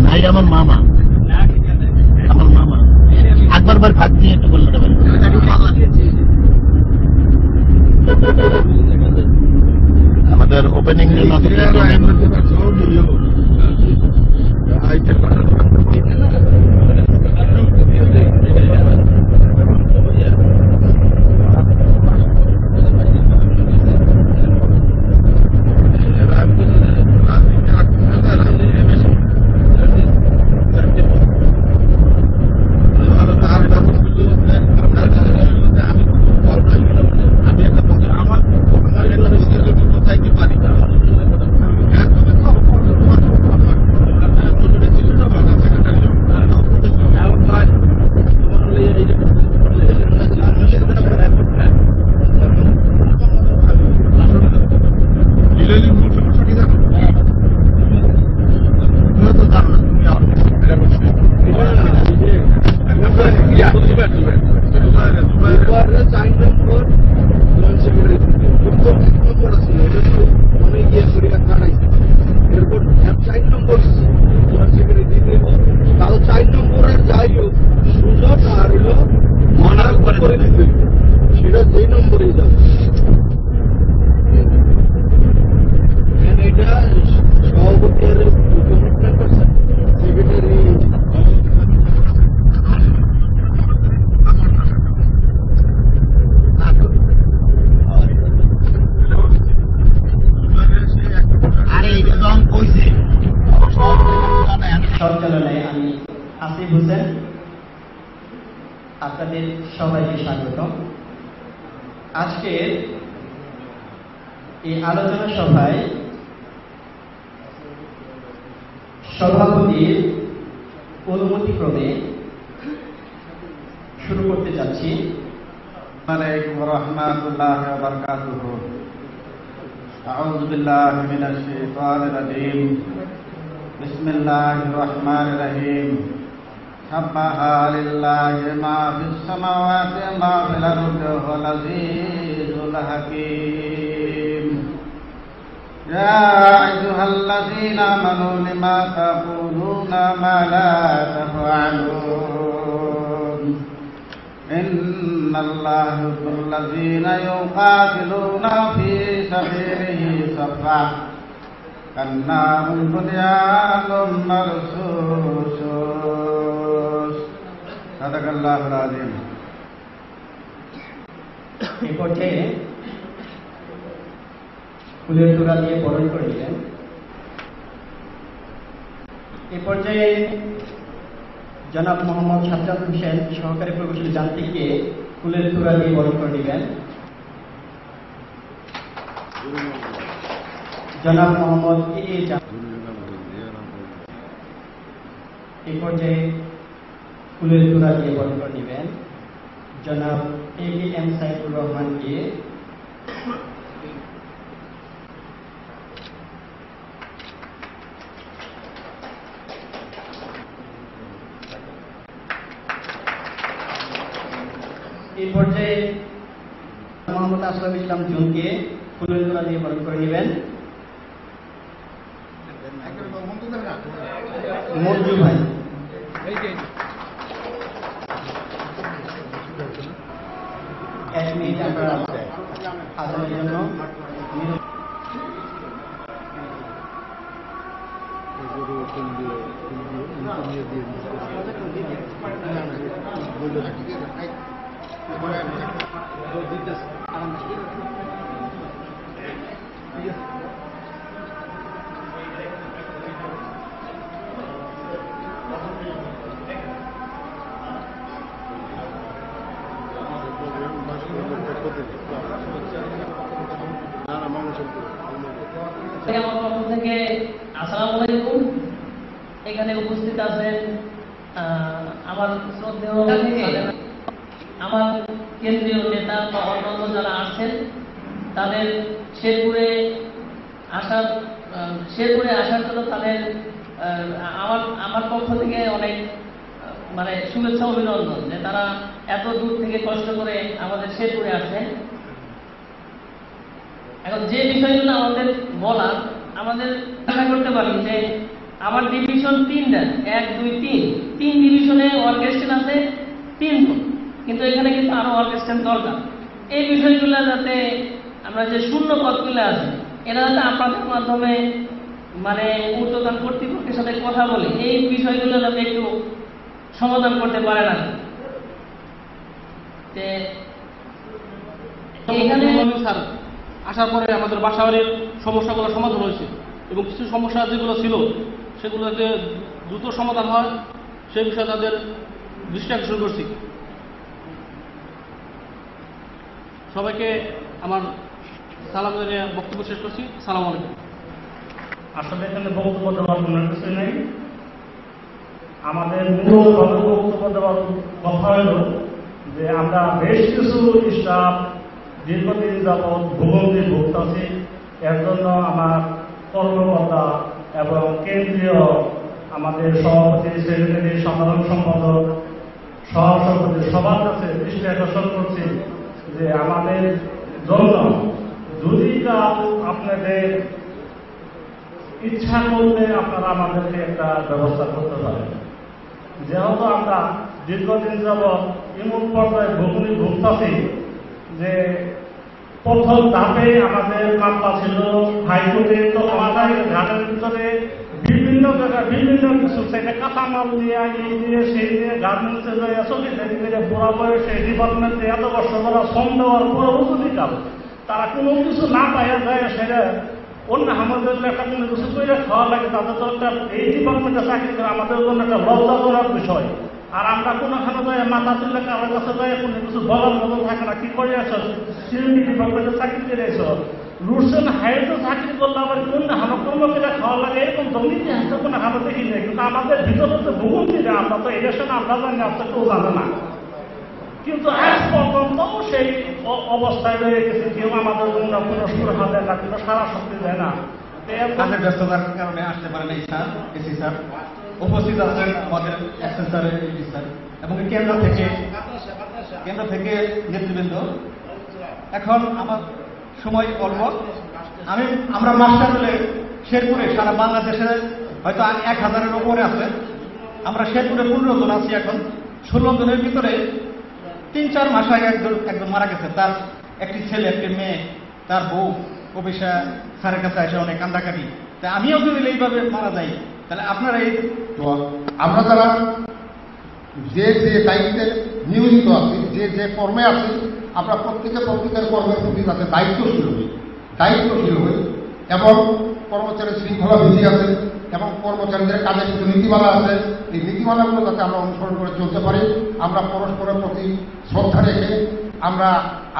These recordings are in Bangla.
নাই আমার মামা একবার বার ভাগ দিয়ে একটু বলতে পারি আমাদের ওপেনিং সঞ্চালনায় আমি আসিফ হোসেন আপনাদের সবাইকে স্বাগত। আজকের এই আলোচনা সভায় সভাপতির অনুমতিক্রমে শুরু করতে যাচ্ছি। আলাইকুম রাহমাতুল্লাহি ওয়া বারাকাতুহু। আউযু বিল্লাহি মিনাশ শাইতানির রাজীম। বিসমিল্লাহির রহমানির রহিম। সাব্বাহা লিল্লাহি মা ফিস সামাওয়াতি ওয়া মা ফিল আরদি ওয়া হুয়াল আযীজুল হাকীম। ইয়া আইয়ুহাল্লাযীনা আমানু লিমা তাকুলুনা মা লা তাফআলুন। ইন্নাল্লাহা yuhibbul-লাযীনা yuqাতিলুনা ফী সাবিলিহি সাফা কান্নাহুম বুনয়ানুম মারসুস। সাদাকাল্লাহুল আযীম। এই পর্যায়ে ফুলের তোড়া দিয়ে বরণ করে দিলেন। এই পর্যায়ে জনাব মোহাম্মদ সাজ্জাদ হোসেন সহকারী প্রকৌশলী যান্ত্রিককে ফুলের তোড়া দিয়ে বরণ করে দিবেন। জনাব মোহাম্মদ এই পর্যায়ে ফুলের তোড়া দিয়ে বরণ করে দিবেন জনাব এম সাইফুর রহমানকে। এই পর্যায়ে মোহাম্মদ আশরাফ ইসলাম জুনকে ফুলের তোড়া দিয়ে বরণ করে নেবেন। মঞ্জু ভাই এক মিনিট আপনারা আসামের জন্য আমার পক্ষ থেকে আসসালামু আলাইকুম। এখানে উপস্থিত আছেন আমার শ্রদ্ধেয় আমার কেন্দ্রীয় নেতা বা অন্যান্য যারা আছেন তাদের শেরপুরে আসার জন্য তাদের আমার পক্ষ থেকে অনেক শুভেচ্ছা অভিনন্দন যে তারা এত দূর থেকে কষ্ট করে আমাদের শেরপুরে আসেন। এখন যে বিষয়গুলো আমাদের বলার, আমাদের দেখা করতে পারি যে আমার ডিভিশন 3টা, 1, 2, 3 ডিভিশনে অর্কেস্ট্রেশন আছে 3 জন, কিন্তু এখানে কিন্তু আরো অর্কেস্ট্রেশন দরকার। এই বিষয়গুলো যাতে আমরা যে শূন্য পদগুলো আছে এটা যাতে আপনাদের মাধ্যমে মানে ঊর্ধ্বতন কর্তৃপক্ষের সাথে কথা বলে এই বিষয়গুলো যাতে একটু সমাধান করতে পারে না। এখানে স্যার আসার পরে আমাদের বাসাবাড়ির সমস্যাগুলো সমাধান হয়েছে এবং কিছু সমস্যা যেগুলো ছিল সেগুলো যাতে দ্রুত সমাধান হয় সেই বিষয়ে তাদের দৃষ্টি আকর্ষণ করছি। সবাইকে আমার সালাম জানিয়ে বক্তব্য শেষ করছি। সালাম আলাইকুম। আসলে এখানে বক্তব্য দেওয়ার কোনো কিছু নেই। আমাদের মূলভাবে বক্তব্য দেওয়ার কথা হল যে আমরা বেশ কিছু স্টাফ দীর্ঘদিন যাবৎ ভূগন্তি ভুগতেছি। এর জন্য আমার কর্মকর্তা এবং কেন্দ্রীয় আমাদের সভাপতি, সেক্রেটারি, সাধারণ সম্পাদক, সহসভাপতি সবার কাছে দৃষ্টি আকর্ষণ করছি যে আমাদের জন্য যদি আপনাদের ইচ্ছা করলে আপনারা আমাদেরকে একটা ব্যবস্থা করতে পারেন। যেহেতু আমরা দীর্ঘদিন যাবৎ এমন পর্যায়ে ভুগতাছি যে প্রথম ধাপে আমাদের মামলা ছিল হাইকোর্টে, তো আমাদের ঘাটের ভিতরে বিভিন্ন জায়গায় বিভিন্ন কিছু সেটা কাঁচামাল নিয়ে এই দিয়ে সেই দিয়ে গার্মেন্টসে যায় চল্লিশ থেকে বুড়া বয়স সেই ডিপার্টমেন্টে এত বছর ধরা শ্রম দেওয়ার পরেও যদি কাল তারা কোনো কিছু না পাইয়া যায় সেটা অন্য আমাদের একটা কোনো কিছু করে খাওয়া লাগে, তাদের তো একটা এই ডিপার্টমেন্টে চাকরি করে আমাদের জন্য একটা লজ্জাজনক বিষয়। আর আমরা কোনোখানে যাই মাথা তুললে কারোর কাছে যাই কোনো কিছু বলার মতো থাকে না। কি করে আছো সিএমডি ডিপার্টমেন্টে চাকরি করে এসো, রুটস এন্ড হাইটে চাকরি করলে আবার কোন হানো কর্মীরা খাওয়া লাগে এরকম জমিতে হাতে কোনো হানো দেখি নেই। কিন্তু আমাদের ভিতরে তো ভূগন্তিটা আমরা তো ইলেকশন আমরা জানি, আপনার কেউ জানে না। কিন্তু আজ পর্যন্ত সেই অবস্থায় রয়ে গেছে, কেউ আমাদের জন্য কোনো সুরাহা দেয় না, কোনো সারা শক্তি দেয় না। কাজের ব্যস্ততার কারণে আসতে পারেন এই স্যার, এসি স্যার উপস্থিত আছেন, আমাদের অ্যাকশন স্যারের এসি স্যার এবং কেন্দ্র থেকে নেতৃবৃন্দ। এখন আমার সময় অল্প, আমরা মাস্টার হলে শেরপুরে সারা বাংলাদেশে হয়তো 1000-এর উপরে আছে। আমরা শেরপুরে 15 জন আছি। এখন 16 জনের ভিতরে 3-4 মাস আগে একজন মারা গেছে। তার একটি ছেলে, একটি মেয়ে, তার বউ অফিসা স্যারের কাছে এসে অনেক কান্দাকাটি। তা আমিও যদি এইভাবে মারা যাই তাহলে আপনারা এই আমরা যারা যে দায়িত্বে নিয়োজিত আছি, যে কর্মে আছি, আমরা প্রত্যেকের কর্মের প্রতি যাতে দায়িত্বশীল হই এবং কর্মচারীর শৃঙ্খলা বিধি আছে এবং কর্মচারীদের কাজে কিছু নীতিমালা আছে, এই নীতিমালাগুলো যাতে আমরা অনুসরণ করে চলতে পারি। আমরা পরস্পরের প্রতি শ্রদ্ধা রেখে আমরা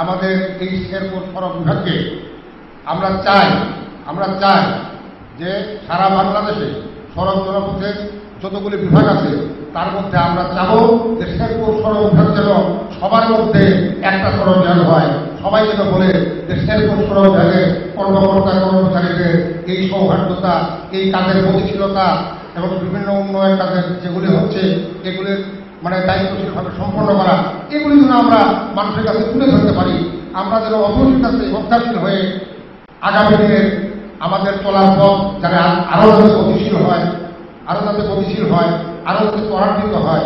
আমাদের এই শেরপুর সড়ক বিভাগকে আমরা চাই যে সারা বাংলাদেশে সড়ক জনপথের যতগুলি বিভাগ আছে তার মধ্যে আমরা চাবো যে শেরপুর সড়ক বিভাগ যেন সবার মধ্যে একটা সড়ক বিভাগ হয়। সবাই যেন বলে যে শেরপুর সড়ক বিভাগে কর্মকর্তা কর্মচারীদের এই সৌহার্দ্যতা, এই কাজের গতিশীলতা এবং বিভিন্ন উন্নয়ন কাজের যেগুলি হচ্ছে এগুলির মানে দায়িত্বশীলভাবে সম্পন্ন করা, এগুলি যেন আমরা মানুষের কাছে তুলে ধরতে পারি। আমরা যেন অপরের কাছে অধ্যাশীল হয়ে আগামী দিনে আমাদের চলার পথ যাতে আরো যাতে গতিশীল হয়, আরো যাতে ত্বরান্বিত হয়,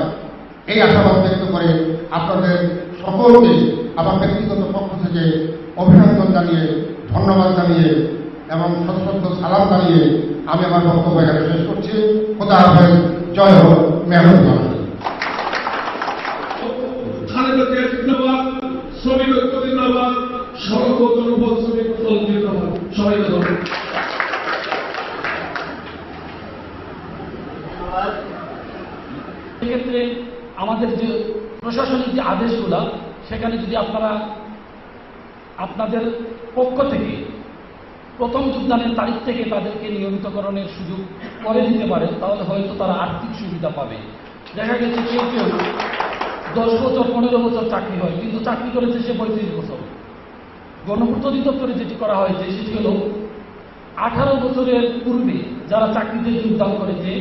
এই আশাবাদ ব্যক্ত করে আপনাদের সকলকে আমার ব্যক্তিগত পক্ষ থেকে অভিনন্দন জানিয়ে, ধন্যবাদ জানিয়ে এবং সশ্রদ্ধ সালাম জানিয়ে আমি আমার বক্তব্য এখানে শেষ করছি। খোদা হাফেজ। জয় হোক, মেহনত ভারত। খালেদাকে জিন্দাবাদ, শ্রমিক ঐক্য জিন্দাবাদ, সর্বজনপদ শ্রমিক দল জিন্দাবাদ। সবাই ধন্যবাদ। সেক্ষেত্রে আমাদের যে প্রশাসনিক যে আদেশগুলো, সেখানে যদি আপনারা আপনাদের পক্ষ থেকে প্রথম যোগদানের তারিখ থেকে তাদেরকে নিয়মিতকরণের সুযোগ করে দিতে পারেন, তাহলে হয়তো তারা আর্থিক সুবিধা পাবে। দেখা গেছে কেউ 10 বছর 15 বছর চাকরি হয়, কিন্তু চাকরি করেছে সে 35 বছর। গণপূর্ত অধিদপ্তরে যেটি করা হয়েছে সেটি হল 18 বছরের পূর্বে যারা চাকরিতে যোগদান করেছে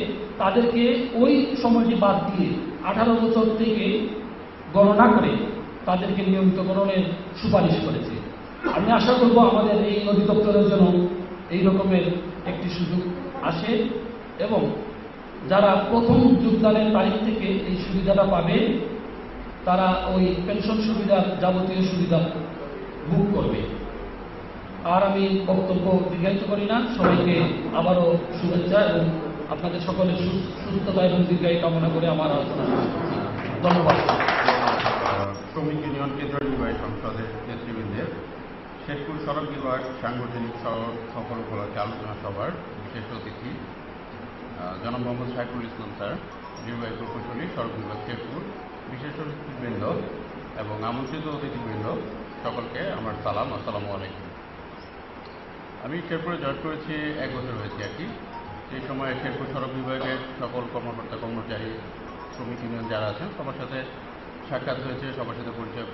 তাদেরকে ওই সময়টি বাদ দিয়ে 18 বছর থেকে গণনা করে তাদেরকে নিয়মিতকরণের সুপারিশ করেছে। আমি আশা করব আমাদের এই অধিদপ্তরের জন্য এই রকমের একটি সুযোগ আসে এবং যারা প্রথম যোগদানের তারিখ থেকে এই সুবিধাটা পাবে তারা ওই পেনশন সুবিধার যাবতীয় সুবিধা ভোগ করবে। আর আমি বক্তব্য দীর্ঘায়িত করি না, সবাইকে আবারও শুভেচ্ছা এবং আপনাদের সকলের সুস্থতা এবং দীর্ঘায়ু কামনা করে আমার আলোচনা শেষ করছি। ধন্যবাদ। শ্রমিক ইউনিয়ন কেন্দ্রীয় নির্বাহী সংসদের নেতৃবৃন্দের শেরপুর সড়ক বিভাগ সাংগঠনিক সফল উপলক্ষে আলোচনা সভার বিশেষ অতিথি জনাব মোহাম্মদ সাইফুল ইসলাম স্যার, নির্বাহী প্রকৌশলী সড়ক বিভাগ শেরপুর, বিশেষ অতিথিবৃন্দ এবং আমন্ত্রিত অতিথিবৃন্দ সকলকে আমার সালাম, আসসালামু আলাইকুম। আমি শেরপুরে জয়েন করেছি 1 বছর হয়েছে আর কি। সেই সময় শেরপুর সড়ক বিভাগের সকল কর্মকর্তা কর্মচারী শ্রমিক ইউনিয়ন যারা আছেন সবার সাথে সাক্ষাৎ হয়েছে, সবার সাথে পরিচয়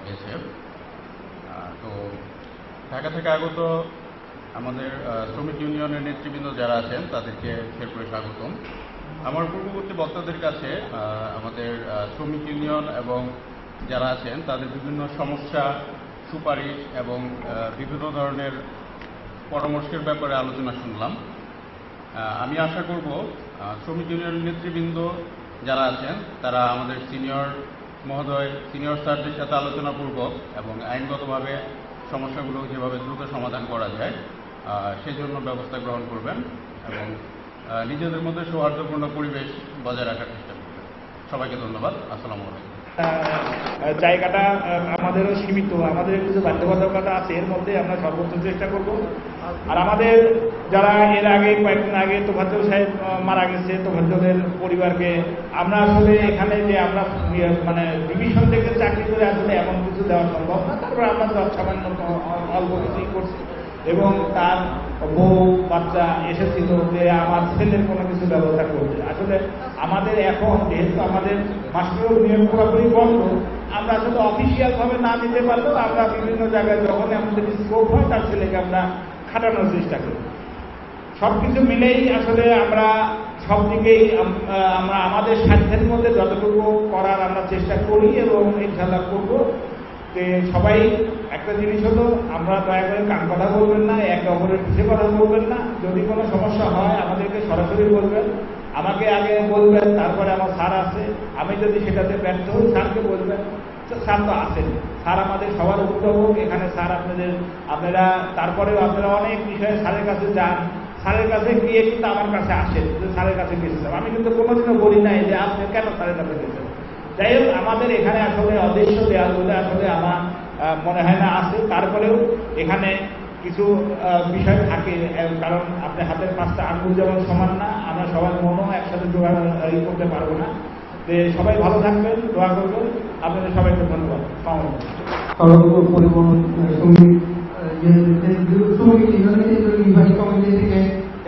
হয়েছে। তো ঢাকা থেকে আগত আমাদের শ্রমিক ইউনিয়নের নেতৃবৃন্দ যারা আছেন তাদেরকে শেরপুরে স্বাগতম। আমার পূর্ববর্তী বক্তাদের কাছে আমাদের শ্রমিক ইউনিয়ন এবং যারা আছেন তাদের বিভিন্ন সমস্যা, সুপারিশ এবং বিভিন্ন ধরনের পরামর্শের ব্যাপারে আলোচনা শুনলাম। আমি আশা করব শ্রমিক ইউনিয়নের নেতৃবৃন্দ যারা আছেন তারা আমাদের সিনিয়র স্যারদের সাথে আলোচনাপূর্বক এবং আইনগতভাবে সমস্যাগুলো যেভাবে দ্রুত সমাধান করা যায় সেজন্য ব্যবস্থা গ্রহণ করবেন এবং নিজেদের মধ্যে সৌহার্দ্যপূর্ণ পরিবেশ বজায় রাখার চেষ্টা করবেন। সবাইকে ধন্যবাদ। আসসালামু আলাইকুম। জায়গাটা আমাদেরও সীমিত, আমাদের কিছু বাধ্যবাধকতা আছে, এর মধ্যে আমরা সর্বোচ্চ চেষ্টা করব। আর আমাদের যারা এর আগে কয়েকদিন আগে তোফাজ্জল সাহেব মারা গেছে, তোফাজ্জলের পরিবারকে আমরা আসলে এখানে যে আমরা মানে ডিভিশন থেকে চাকরি করে আসলে এমন কিছু দেওয়া সম্ভব না, তারপরে আমরা সামান্য অল্প কিছুই করছি এবং তার বউ বাচ্চা এসেছিল যে আমার ছেলের কোনো কিছু ব্যবস্থা করবে। আসলে আমাদের এখন যেহেতু আমাদের মাস্টার নিয়োগ পুরোপুরি বন্ধ, আমরা আসলে অফিসিয়াল ভাবে না দিতে পারলেও আমরা বিভিন্ন জায়গায় যখন আমাদের স্কোপ হয় তার ছেলেকে আমরা খাটানোর চেষ্টা করি। সবকিছু মিলেই আসলে আমরা সব দিকেই আমরা আমাদের স্বার্থের মধ্যে যতটুকু করার আমরা চেষ্টা করি এবং ইনশাআল্লাহ করবো। যে সবাই একটা জিনিস হলো, আমরা দয়া করে কান কথা বলবেন না, একে অপরের পিছিয়ে কথা বলবেন না। যদি কোনো সমস্যা হয় আমাদেরকে সরাসরি বলবেন, আমাকে আগে বলবেন, তারপরে আমার স্যার আছে, আমি যদি সেটাতে ব্যর্থ হই স্যারকে বলবেন। স্যার তো আছেন, স্যার আমাদের সবার অভিভাবক, এখানে স্যার আপনারা তারপরেও আপনারা অনেক বিষয়ে স্যারের কাছে যান, স্যারের কাছে গিয়ে কিন্তু আমার কাছে আসেন যে স্যারের কাছে গেছিলাম। আমি কিন্তু কোনোদিনও বলি নাই যে আপনি কেন স্যারের কাছে গেছেন। যাই হোক, আমাদের এখানে আসলে অদৃশ্য দেয়াল বলে আসলে আমার মনে হয় না আছে। তারপরেও এখানে কিছু বিষয় থাকে, কারণ আপনি হাতের 5টা আঙ্গুল যেমন সমান না, আমরা সবার মনও একসাথে জোগাড় করতে পারবো না। যে সবাই ভালো থাকবেন, দোয়া করবেন। আপনাদের সবাইকে ধন্যবাদ। সড়ক পরিবহন নির্বাহী কমিটি থেকে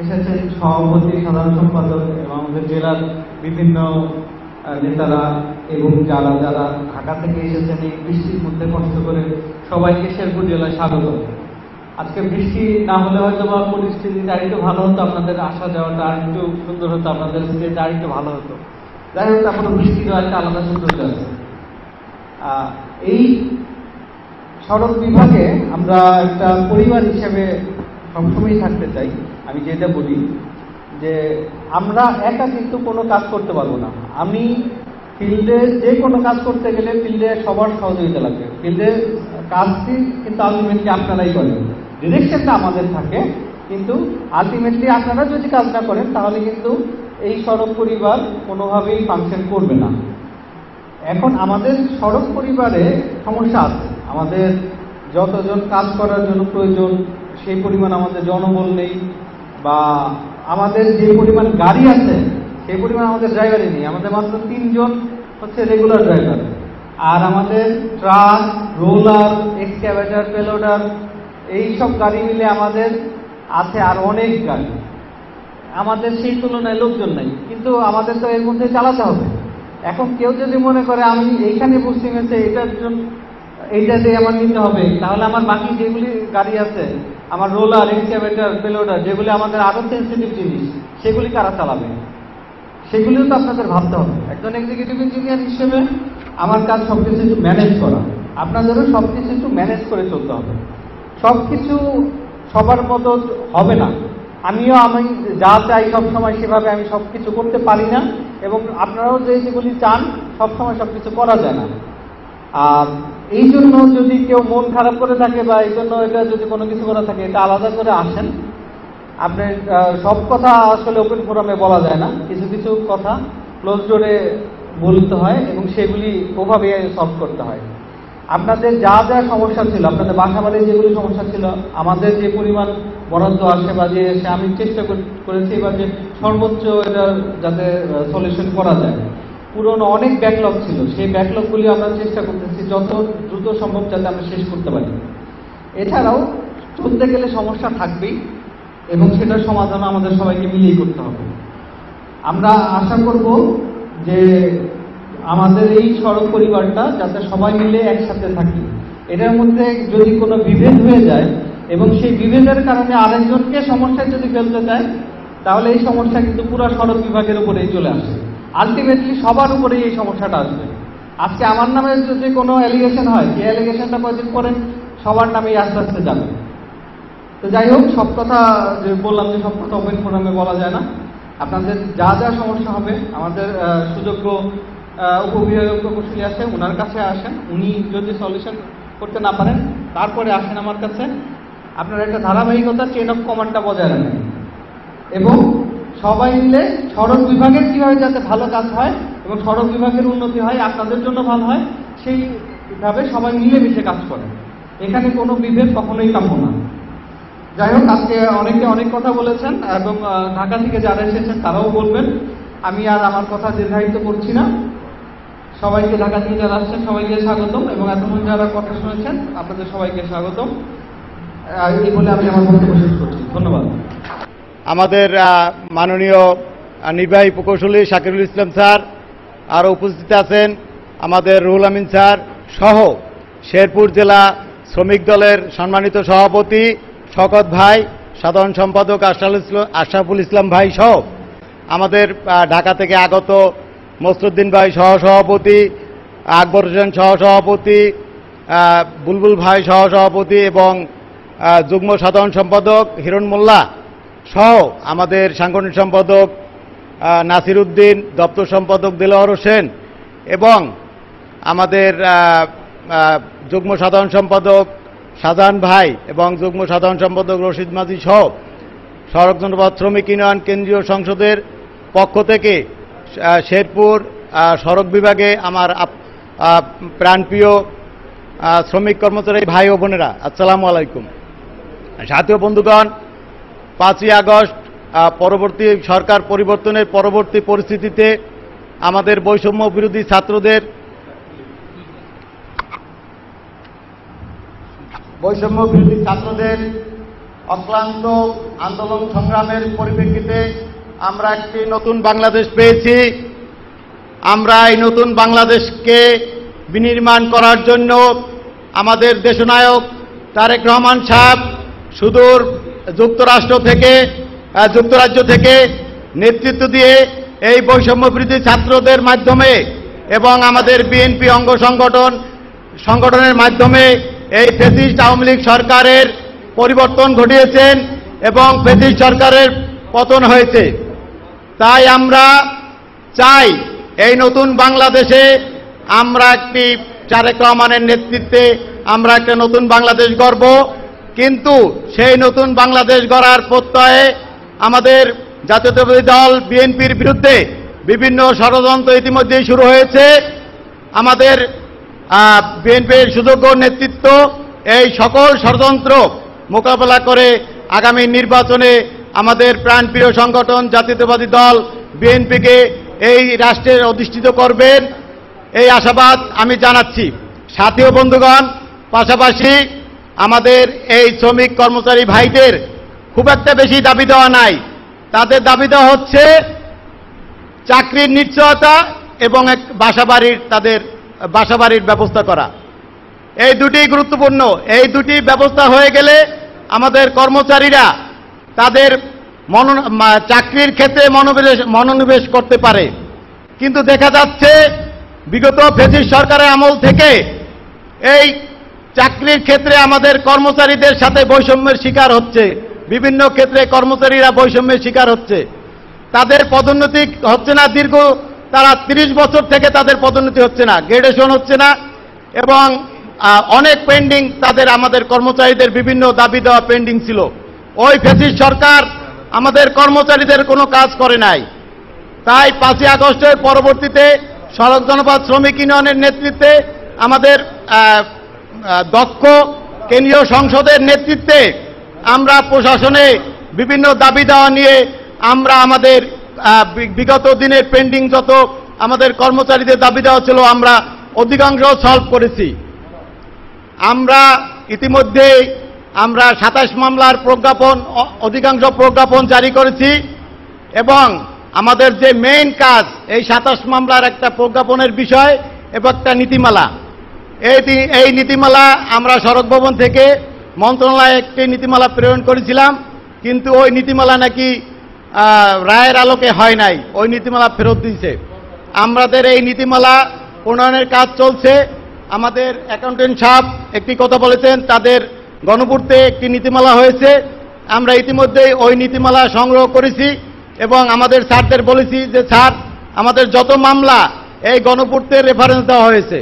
এসেছেন সভাপতি, সাধারণ সম্পাদক এবং আমাদের জেলার বিভিন্ন নেতারা এবং যারা ঢাকা থেকে এসেছেন এই বৃষ্টির মধ্যে কষ্ট করে, সবাইকে শেরপুর জেলায় স্বাগত। আজকে বৃষ্টি না হলে হয়তো বা পরিস্থিতি আরেকটু ভালো হতো, আপনাদের আসা যাওয়াটা আরেকটু সুন্দর হতো, আপনাদের স্টেজ আরেকটু ভালো হতো। যাই হোক, তারপরে বৃষ্টিরও একটা আলাদা সৌন্দর্য আছে। এই সড়ক বিভাগে আমরা একটা পরিবার হিসেবে সবসময় থাকতে চাই। আমি যেটা বলি যে আমরা একা কিন্তু কোনো কাজ করতে পারবো না। আমি ফিল্ডে যে কোনো কাজ করতে গেলে ফিল্ডে সবার সহযোগিতা লাগবে। ফিল্ডের কাজটি কিন্তু আলটিমেটলি আপনারাই করেন, ডিরেকশনটা আমাদের থাকে, কিন্তু আলটিমেটলি আপনারা যদি কাজ না করেন তাহলে কিন্তু এই সড়ক পরিবার কোনোভাবেই ফাংশন করবে না। এখন আমাদের সড়ক পরিবারে সমস্যা আছে, আমাদের যতজন কাজ করার জন্য প্রয়োজন সেই পরিমাণ আমাদের জনবল নেই, বা আমাদের যে পরিমাণ গাড়ি আছে সেই পরিমাণ আমাদের ড্রাইভারই নেই। আমাদের মাত্র 3 জন হচ্ছে রেগুলার ড্রাইভার, আর আমাদের ট্রাক, রোলার, এক্সক্যাভেটর, পেলোডার এইসব গাড়ি মিলে আমাদের আছে আর অনেক গাড়ি। আমাদের সেই তুলনায় লোকজন নাই, কিন্তু আমাদের তো এর মধ্যে চালাতে হবে। এখন কেউ যদি মনে করে আমি এইখানে বুঝতে গেছে এটার জন্য এইটা দিয়ে আমার নিতে হবে, তাহলে আমার বাকি যেগুলি গাড়ি আছে, আমার রোলার, এক্সক্যাভেটর, পেলোডার, যেগুলি আমাদের আরো সেন্সিটিভ জিনিস, সেগুলি কারা চালাবে? সেগুলিও তো আপনাদের ভাবতে হবে। একজন এক্সিকিউটিভ ইঞ্জিনিয়ার হিসেবে আমার কাজ সবকিছু একটু ম্যানেজ করা, আপনাদেরও সবকিছু একটু ম্যানেজ করে চলতে হবে। সব কিছু সবার মতো হবে না। আমি যা চাই সবসময় সেভাবে আমি সব কিছু করতে পারি না, এবং আপনারাও যেগুলি চান সবসময় সব কিছু করা যায় না। আর এই জন্য যদি কেউ মন খারাপ করে থাকে বা এই জন্য এটা যদি কোনো কিছু করা থাকে, এটা আলাদা করে আসেন। আপনি সব কথা আসলে ওপেন ফোরামে বলা যায় না, কিছু কিছু কথা ক্লোজ ডোরে বলতে হয় এবং সেগুলি ওভাবে সলভ করতে হয়। আপনাদের যা যা সমস্যা ছিল, আপনাদের বাসাবাড়ির যেগুলি সমস্যা ছিল, আমাদের যে পরিমাণ বরাদ্দ আসে বা যে আমি চেষ্টা করেছি এবার যে সর্বোচ্চ এটা যাতে সলিউশন করা যায়। পুরনো অনেক ব্যাকলগ ছিল, সেই ব্যাকলগগুলি আমরা চেষ্টা করতেছি যত দ্রুত সম্ভব যাতে আমরা শেষ করতে পারি। এছাড়াও চলতে গেলে সমস্যা থাকবেই এবং সেটার সমাধান আমাদের সবাইকে মিলিয়ে করতে হবে। আমরা আশা করব যে আমাদের এই সড়ক পরিবারটা যাতে সবাই মিলে একসাথে থাকি। এটার মধ্যে যদি কোনো বিভেদ হয়ে যায় এবং সেই বিভেদের কারণে আরেকজনকে সমস্যায় যদি ফেলতে চায়, তাহলে এই সমস্যা কিন্তু পুরো সড়ক বিভাগের উপরেই চলে আসে। আলটিমেটলি সবার উপরেই এই সমস্যাটা আসবে। আজকে আমার নামে যদি কোনো অ্যালিগেশন হয়, সেই অ্যালিগেশনটা কয়েকদিন পরে সবার নামেই আস্তে আস্তে যাবে। তো যাই হোক, সব কথা যে বললাম যে সব কথা ওপেন ফোরামে বলা যায় না। আপনাদের যা যা সমস্যা হবে আমাদের সুযোগ্য উপবিভাগীয় প্রকৌশলী আছে, ওনার কাছে আসেন। উনি যদি সলিউশন করতে না পারেন তারপরে আসেন আমার কাছে। আপনারা একটা ধারাবাহিকতা চেইন অফ কমান্ডটা বজায় রাখেন এবং সবাই মিলে সড়ক বিভাগের কীভাবে যাতে ভালো কাজ হয় এবং সড়ক বিভাগের উন্নতি হয়, আপনাদের জন্য ভালো হয়, সেইভাবে সবাই মিলেমিশে কাজ করেন। এখানে কোনো বিভেদ কখনোই কাম্য না। যাই হোক, আজকে অনেকে অনেক কথা বলেছেন এবং ঢাকা থেকে যারা এসেছেন তারাও বলবেন। আমি আর আমার কথা দীর্ঘায়িত করছি না। সবাইকে, ঢাকা থেকে যারা আসছেন সবাইকে স্বাগতম এবং এতক্ষণ যারা কথা শুনেছেন আপনাদের সবাইকে স্বাগতম। এই বলে আমি আমার বক্তব্য শেষ করছি। ধন্যবাদ। আমাদের মাননীয় নির্বাহী প্রকৌশলী শাকিরুল ইসলাম স্যার, আরও উপস্থিত আছেন আমাদের রুহুল আমিন স্যার সহ শেরপুর জেলা শ্রমিক দলের সম্মানিত সভাপতি শওকত ভাই, সাধারণ সম্পাদক আশরাফুল ইসলাম ভাই সহ আমাদের ঢাকা থেকে আগত মসরুদ্দিন ভাই সহসভাপতি, আকবর হোসেন সহসভাপতি, বুলবুল ভাই সহসভাপতি এবং যুগ্ম সাধারণ সম্পাদক হিরণ মোল্লা সহ আমাদের সাংগঠনিক সম্পাদক নাসির উদ্দিন, দপ্তর সম্পাদক দেলোয়ার হোসেন এবং আমাদের যুগ্ম সাধারণ সম্পাদক শাহজাহান ভাই এবং যুগ্ম সাধারণ সম্পাদক রশিদ মাঝি সহ সড়ক জনপদ শ্রমিক ইউনিয়ন কেন্দ্রীয় সংসদের পক্ষ থেকে শেরপুর সড়ক বিভাগে আমার প্রাণপ্রিয় শ্রমিক কর্মচারী ভাই ও বোনেরা, আসসালামু আলাইকুম। সাথীয় বন্ধুগণ, 5ই আগস্ট পরবর্তী সরকার পরিবর্তনের পরবর্তী পরিস্থিতিতে আমাদের বৈষম্য বিরোধী ছাত্রদের অক্লান্ত আন্দোলন সংগ্রামের পরিপ্রেক্ষিতে আমরা একটি নতুন বাংলাদেশ পেয়েছি। আমরা এই নতুন বাংলাদেশকে বিনির্মাণ করার জন্য আমাদের দেশনায়ক তারেক রহমান সাহেব সুদূর যুক্তরাজ্য থেকে নেতৃত্ব দিয়ে এই বৈষম্য বিরোধী ছাত্রদের মাধ্যমে এবং আমাদের বিএনপি অঙ্গ সংগঠনের মাধ্যমে এই ফ্যাসিস্ট আওয়ামী লীগ সরকারের পরিবর্তন ঘটিয়েছেন এবং ফ্যাসিস্ট সরকারের পতন হয়েছে। তাই আমরা চাই এই নতুন বাংলাদেশে আমরা একটি তারেক রহমানের নেতৃত্বে আমরা একটা নতুন বাংলাদেশ গড়ব। কিন্তু সেই নতুন বাংলাদেশ গড়ার প্রত্যয়ে আমাদের জাতীয়তাবাদী দল বিএনপির বিরুদ্ধে বিভিন্ন ষড়যন্ত্র ইতিমধ্যেই শুরু হয়েছে। আমাদের বিএনপির সুযোগ্য নেতৃত্ব এই সকল ষড়যন্ত্র মোকাবেলা করে আগামী নির্বাচনে আমাদের প্রাণপ্রিয় সংগঠন জাতীয়তাবাদী দল বিএনপিকে এই রাষ্ট্রের অধিষ্ঠিত করবেন, এই আশাবাদ আমি জানাচ্ছি। সাথী ও বন্ধুগণ, পাশাপাশি আমাদের এই শ্রমিক কর্মচারী ভাইদের খুব একটা বেশি দাবি দেওয়া নাই। তাদের দাবি দেওয়া হচ্ছে চাকরির নিশ্চয়তা এবং এক বাসাবাড়ির ব্যবস্থা করা। এই দুটি গুরুত্বপূর্ণ। এই দুটি ব্যবস্থা হয়ে গেলে আমাদের কর্মচারীরা তাদের চাকরির ক্ষেত্রে মনোনিবেশ করতে পারে। কিন্তু দেখা যাচ্ছে বিগত ফ্যাসিস্ট সরকারের আমল থেকে এই চাকরির ক্ষেত্রে আমাদের কর্মচারীদের সাথে বৈষম্যের শিকার হচ্ছে, বিভিন্ন ক্ষেত্রে কর্মচারীরা বৈষম্যের শিকার হচ্ছে, তাদের পদোন্নতি হচ্ছে না, তারা 30 বছর থেকে তাদের পদোন্নতি হচ্ছে না, গ্রেডেশন হচ্ছে না, এবং অনেক পেন্ডিং তাদের আমাদের কর্মচারীদের বিভিন্ন দাবি দেওয়া পেন্ডিং ছিল। ওই ফ্যাসিস্ট সরকার আমাদের কর্মচারীদের কোনো কাজ করে নাই। তাই 5ই আগস্টের পরবর্তীতে সড়ক জনপদ শ্রমিক ইউনিয়নের নেতৃত্বে আমাদের দক্ষ কেন্দ্রীয় সংসদের নেতৃত্বে আমরা প্রশাসনে বিভিন্ন দাবি দেওয়া নিয়ে আমরা আমাদের বিগত দিনের পেন্ডিং যত আমাদের কর্মচারীদের দাবি দেওয়া ছিল আমরা অধিকাংশ সলভ করেছি। আমরা ইতিমধ্যে 27 মামলার প্রজ্ঞাপন, অধিকাংশ প্রজ্ঞাপন জারি করেছি, এবং আমাদের যে মেইন কাজ এই 27 মামলার একটা প্রজ্ঞাপনের বিষয় এবং একটা নীতিমালা, এই নীতিমালা আমরা সড়ক ভবন থেকে মন্ত্রণালয়ে একটি নীতিমালা প্রেরণ করেছিলাম, কিন্তু ওই নীতিমালা নাকি রায়ের আলোকে হয় নাই, ওই নীতিমালা ফেরত দিয়েছে। আমাদের এই নীতিমালা প্রণয়নের কাজ চলছে। আমাদের অ্যাকাউন্টেন্ট সাহেব একটি কথা বলেছেন, তাদের গণপূর্তে একটি নীতিমালা হয়েছে, আমরা ইতিমধ্যেই ওই নীতিমালা সংগ্রহ করেছি এবং আমাদের স্যারদের বলেছি যে স্যার আমাদের যত মামলা এই গণপূর্তের রেফারেন্স দেওয়া হয়েছে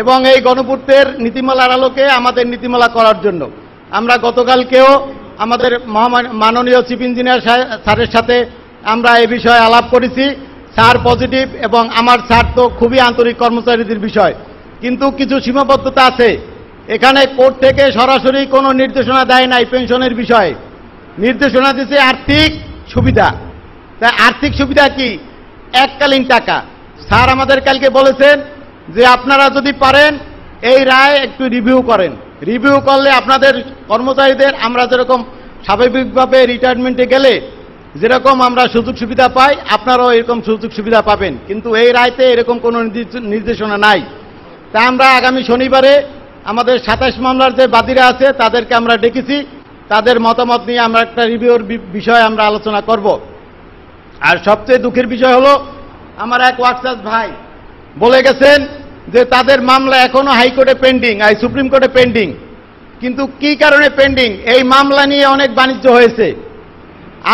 এবং এই গণপূর্তের নীতিমালার আলোকে আমাদের নীতিমালা করার জন্য আমরা গতকালকেও আমাদের মাননীয় চিফ ইঞ্জিনিয়ার স্যারের সাথে আমরা এই বিষয়ে আলাপ করেছি। স্যার পজিটিভ এবং আমার স্যার তো খুবই আন্তরিক কর্মচারীদের বিষয়, কিন্তু কিছু সীমাবদ্ধতা আছে। এখানে কোর্ট থেকে সরাসরি কোনো নির্দেশনা দেয় নাই পেনশনের বিষয়ে, নির্দেশনা দিয়েছে আর্থিক সুবিধা। তাই আর্থিক সুবিধা কি? এককালীন টাকা। স্যার আমাদের কালকে বলেছেন যে আপনারা যদি পারেন এই রায় একটু রিভিউ করেন, রিভিউ করলে আপনাদের কর্মচারীদের আমরা যেরকম স্বাভাবিকভাবে রিটায়ারমেন্টে গেলে যেরকম আমরা সুযোগ সুবিধা পাই আপনারাও এরকম সুযোগ সুবিধা পাবেন, কিন্তু এই রায়তে এরকম কোনো নির্দেশনা নাই। তাই আমরা আগামী শনিবারে আমাদের 27 মামলার যে বাদীরা আছে তাদেরকে আমরা ডেকেছি, তাদের মতামত নিয়ে আমরা একটা রিভিউর বিষয়ে আমরা আলোচনা করব। আর সবচেয়ে দুঃখের বিষয় হলো আমার এক ওয়ার্কসাস ভাই বলে গেছেন যে তাদের মামলা এখনো হাইকোর্টে পেন্ডিং, সুপ্রিম কোর্টে পেন্ডিং। কিন্তু কি কারণে পেন্ডিং? এই মামলা নিয়ে অনেক বাণিজ্য হয়েছে।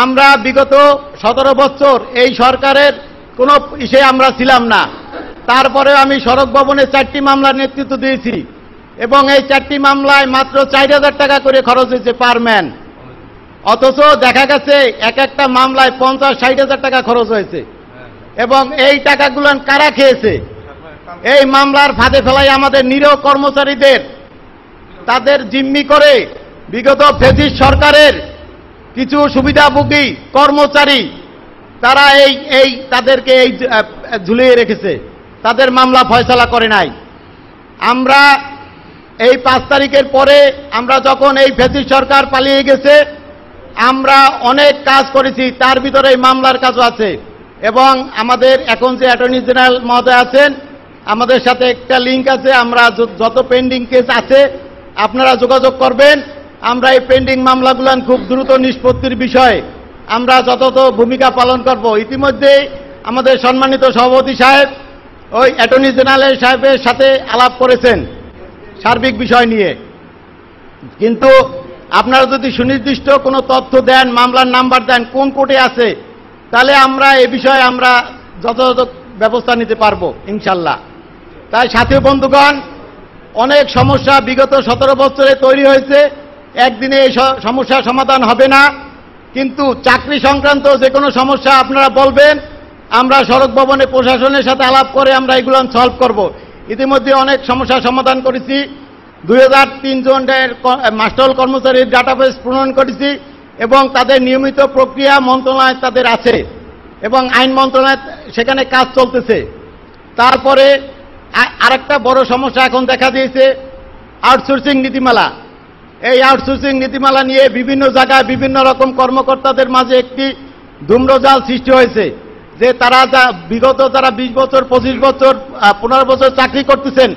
আমরা বিগত 17 বছর এই সরকারের কোনো ইসে আমরা ছিলাম না, তারপরে আমি সড়ক ভবনে 4টি মামলার নেতৃত্ব দিয়েছি এবং এই 4টি মামলায় মাত্র 4000 টাকা করে খরচ হয়েছে পার ম্যান, অথচ দেখা গেছে এক একটা মামলায় 50-60 হাজার টাকা খরচ হয়েছে। এবং এই টাকাগুলো কারা খেয়েছে? এই মামলার ফাঁদে ফেলাই আমাদের নিরীহ কর্মচারীদের তাদের জিম্মি করে বিগত ফ্যাসিস্ট সরকারের কিছু সুবিধাভোগী কর্মচারী তারা তাদেরকে ঝুলিয়ে রেখেছে, তাদের মামলা ফয়সালা করে নাই। আমরা এই 5 তারিখের পরে আমরা যখন এই ফ্যাসিস্ট সরকার পালিয়ে গেছে আমরা অনেক কাজ করেছি, তার ভিতরে এই মামলার কাজও আছে। এবং আমাদের এখন যে অ্যাটর্নি জেনারেল মহোদয় আছেন আমাদের সাথে একটা লিঙ্ক আছে, আমরা যত পেন্ডিং কেস আছে আপনারা যোগাযোগ করবেন, আমরা এই পেন্ডিং মামলাগুলো খুব দ্রুত নিষ্পত্তির বিষয়ে আমরা যথাযথ ভূমিকা পালন করব। ইতিমধ্যে আমাদের সম্মানিত সভাপতি সাহেব ওই অ্যাটর্নি জেনারেল সাহেবের সাথে আলাপ করেছেন সার্বিক বিষয় নিয়ে, কিন্তু আপনারা যদি সুনির্দিষ্ট কোনো তথ্য দেন, মামলার নাম্বার দেন, কোন কোর্টে আছে, তাহলে আমরা এ বিষয়ে আমরা যথাযথ ব্যবস্থা নিতে পারবো ইনশাল্লাহ। তাই সাথী বন্ধুগণ, অনেক সমস্যা বিগত 17 বছরে তৈরি হয়েছে, একদিনে এই সমস্যার সমাধান হবে না, কিন্তু চাকরি সংক্রান্ত যে কোনো সমস্যা আপনারা বলবেন, আমরা সড়ক ভবনে প্রশাসনের সাথে আলাপ করে আমরা এগুলো সলভ করব। ইতিমধ্যে অনেক সমস্যার সমাধান করেছি, 2003 জনের মাস্টার কর্মচারীর ডাটাবেস প্রণয়ন করেছি এবং তাদের নিয়মিত প্রক্রিয়া মন্ত্রণালয় তাদের আছে এবং আইন মন্ত্রণালয় সেখানে কাজ চলতেছে। তারপরে আরেকটা বড় সমস্যা এখন দেখা দিয়েছে আউটসোর্সিং নীতিমালা। এই আউটসোর্সিং নীতিমালা নিয়ে বিভিন্ন জায়গায় বিভিন্ন রকম কর্মকর্তাদের মাঝে একটি ধূম্রজাল সৃষ্টি হয়েছে যে তারা বিগত যারা 20 বছর 25 বছর 15 বছর চাকরি করতেছেন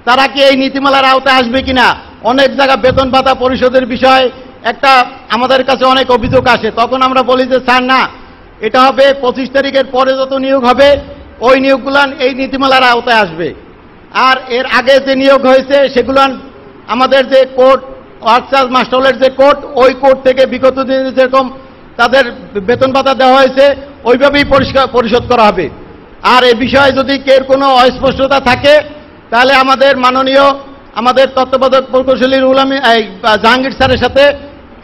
তারা কি এই নীতিমালার আওতায় আসবে কিনা। অনেক জায়গা বেতন ভাতা পরিশোধের বিষয়ে একটা আমাদের কাছে অনেক অভিযোগ আসে, তখন আমরা বলি যে স্যার না, এটা হবে 25 তারিখের পরে যত নিয়োগ হবে ওই নিয়োগগুলান এই নীতিমালার আওতায় আসবে, আর এর আগে যে নিয়োগ হয়েছে সেগুলান আমাদের যে কোর্ট ওয়ার্কস মাস্টারের যে কোর্ট, ওই কোর্ট থেকে বিগত দিনে যেরকম তাদের বেতন ভাতা দেওয়া হয়েছে ওইভাবেই পরিশোধ করা হবে। আর এই বিষয়ে যদি কেউ কোনো অস্পষ্টতা থাকে তাহলে আমাদের মাননীয় আমাদের তত্ত্বাবধায়ক প্রকৌশলী রুহুল আমিন জাহাঙ্গীর স্যারের সাথে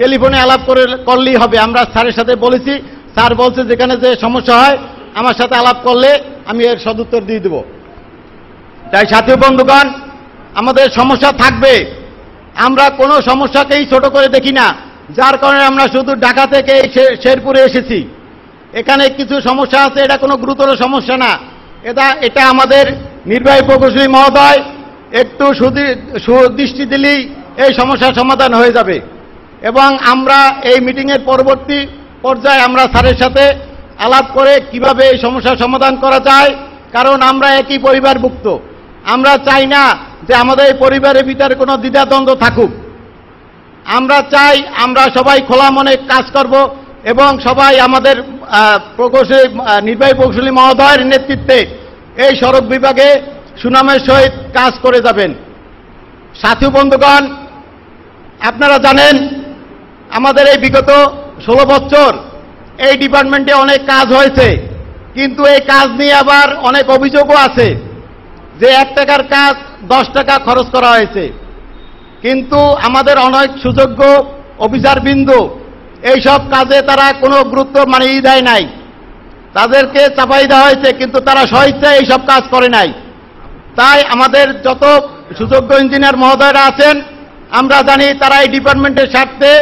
টেলিফোনে আলাপ করলেই হবে। আমরা স্যারের সাথে বলেছি, স্যার বলছে যেখানে যে সমস্যা হয় আমার সাথে আলাপ করলে আমি এর সদুত্তর দিয়ে দেব। তাই সাথী বন্ধুগণ, আমাদের সমস্যা থাকবে, আমরা কোনো সমস্যাকেই ছোট করে দেখি না, যার কারণে আমরা শুধু ঢাকা থেকে শেরপুরে এসেছি। এখানে কিছু সমস্যা আছে, এটা কোনো গুরুতর সমস্যা না, এটা আমাদের নির্বাহী প্রকৌশলী মহোদয় একটু সুদৃষ্টি দিলেই এই সমস্যার সমাধান হয়ে যাবে। এবং আমরা এই মিটিংয়ের পরবর্তী পর্যায়ে আমরা স্যারের সাথে আলাপ করে কিভাবে এই সমস্যার সমাধান করা যায়, কারণ আমরা একই পরিবারভুক্ত। আমরা চাই না যে আমাদের এই পরিবারের ভিতরে কোনো দ্বিধাদ্বন্দ্ব থাকুক। আমরা চাই আমরা সবাই খোলা মনে কাজ করব এবং সবাই আমাদের নির্বাহী প্রকৌশলী মহোদয়ের নেতৃত্বে এই সড়ক বিভাগে সুনামের সহিত কাজ করে যাবেন। সাথী বন্ধুগণ, আপনারা জানেন আমাদের এই বিগত 16 বছর এই ডিপার্টমেন্টে অনেক কাজ হয়েছে, কিন্তু এই কাজ নিয়ে আবার অনেক অভিযোগও আছে যে 1 টাকার কাজ 10 টাকা খরচ করা হয়েছে। কিন্তু আমাদের অনেক সুযোগ্য অফিসারবৃন্দ এইসব কাজে তারা কোনো গুরুত্ব দেয় নাই, তাদেরকে চাপাই দেওয়া হয়েছে, কিন্তু তারা স্বইচ্ছায় এইসব কাজ করে নাই। তাই আমাদের যত সুযোগ্য ইঞ্জিনিয়ার মহোদয়রা আছেন আমরা জানি তারা এই ডিপার্টমেন্টের স্বার্থে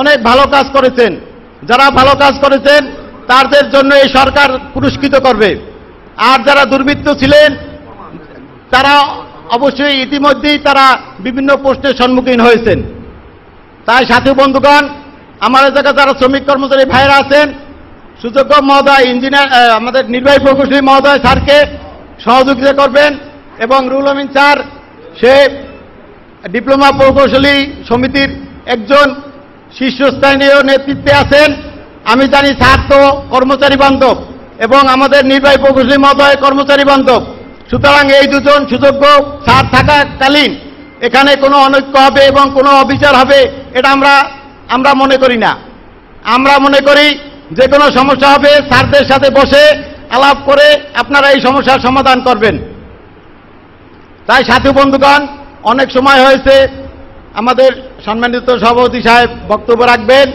অনেক ভালো কাজ করেছেন। যারা ভালো কাজ করেছেন তাদের জন্য এই সরকার পুরস্কৃত করবে। আর যারা দুর্বৃত্ত ছিলেন তারা অবশ্যই ইতিমধ্যেই তারা বিভিন্ন প্রশ্নের সম্মুখীন হয়েছেন। তাই সাথী বন্ধুগণ, আমাদের জায়গায় যারা শ্রমিক কর্মচারী ভাইয়েরা আছেন, সুযোগ্য মহোদয় ইঞ্জিনিয়ার আমাদের নির্বাহী প্রকৌশলী মহোদয় স্যারকে সহযোগিতা করবেন এবং রুহুল আমিন স্যার সে ডিপ্লোমা প্রকৌশলী সমিতির একজন শীর্ষস্থানীয় নেতৃত্বে আছেন। আমি জানি স্যার তো কর্মচারী বান্ধব এবং আমাদের নির্বাহী প্রকৌশলী মহোদয় কর্মচারী বান্ধব, সুতরাং এই দুজন সুযোগ্য স্যার থাকাকালীন এখানে কোনো অনৈক্য হবে এবং কোনো অবিচার হবে এটা আমরা মনে করি না। আমরা মনে করি যে কোনো সমস্যা হবে স্যারদের সাথে বসে আলাপ করে আপনারা এই সমস্যার সমাধান করবেন। তাই সাথী বন্ধুগণ, অনেক সময় হয়েছে, আমাদের সম্মানিত সভাপতি সাহেব বক্তব্য রাখবেন,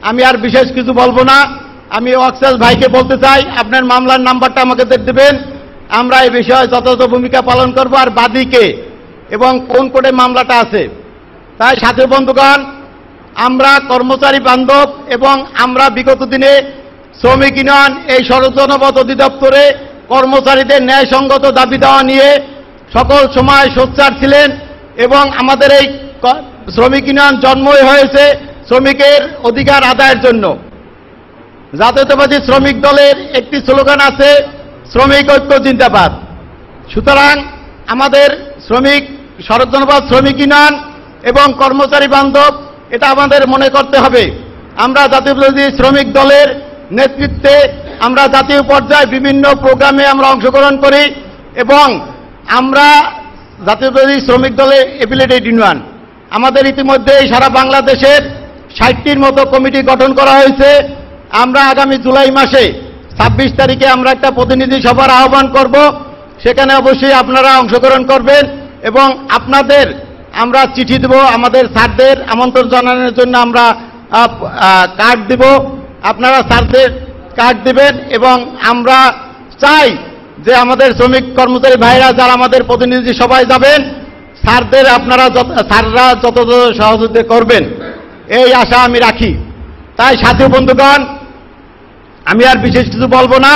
আমি আর বিশেষ কিছু বলবো না। আমি ওয়ার্কস ভাইকে বলতে চাই আপনার মামলার নাম্বারটা আমাকে দেবেন, আমরা এই বিষয়ে যথাযথ ভূমিকা পালন করব, আর বাদীকে এবং কোন কোর্টে মামলাটা আছে। তাই সাথী বন্ধুগণ, আমরা কর্মচারী বান্ধব এবং আমরা বিগত দিনে শ্রমিক ইউনিয়ন এই সড়ক অধিদপ্তরে কর্মচারীদের ন্যায়সঙ্গত দাবি দেওয়া নিয়ে সকল সময় সোচ্চার ছিলেন এবং আমাদের এই শ্রমিক ইউনিয়ন জন্মই হয়েছে শ্রমিকের অধিকার আদায়ের জন্য। জাতীয়তাবাদী শ্রমিক দলের একটি স্লোগান আছে, শ্রমিক ঐক্য জিন্দাবাদ। সুতরাং আমাদের সড়ক শ্রমিক ইউনিয়ন এবং কর্মচারী বান্ধব এটা আমাদের মনে করতে হবে। আমরা জাতীয়তাবাদী শ্রমিক দলের নেতৃত্বে আমরা জাতীয় পর্যায়ে বিভিন্ন প্রোগ্রামে আমরা অংশগ্রহণ করি এবং আমরা জাতীয়তাবাদী শ্রমিক দলের এফিলিয়েটেড ইউনিয়ন। আমাদের ইতিমধ্যে সারা বাংলাদেশের 60টির মতো কমিটি গঠন করা হয়েছে। আমরা আগামী জুলাই মাসে 26 তারিখে আমরা একটা প্রতিনিধি সভার আহ্বান করব, সেখানে অবশ্যই আপনারা অংশগ্রহণ করবেন এবং আপনাদের আমরা চিঠি দেব, আমাদের স্যারদের আমন্ত্রণ জানানোর জন্য আমরা কার্ড দেব, আপনারা স্যারদের কার্ড দেবেন এবং আমরা চাই যে আমাদের শ্রমিক কর্মচারী ভাইরা যারা আমাদের প্রতিনিধি সভায় যাবেন স্যাররা যথাযথ সহযোগিতা করবেন, এই আশা আমি রাখি। তাই সাথী বন্ধুগণ, আমি আর বিশেষ কিছু বলবো না,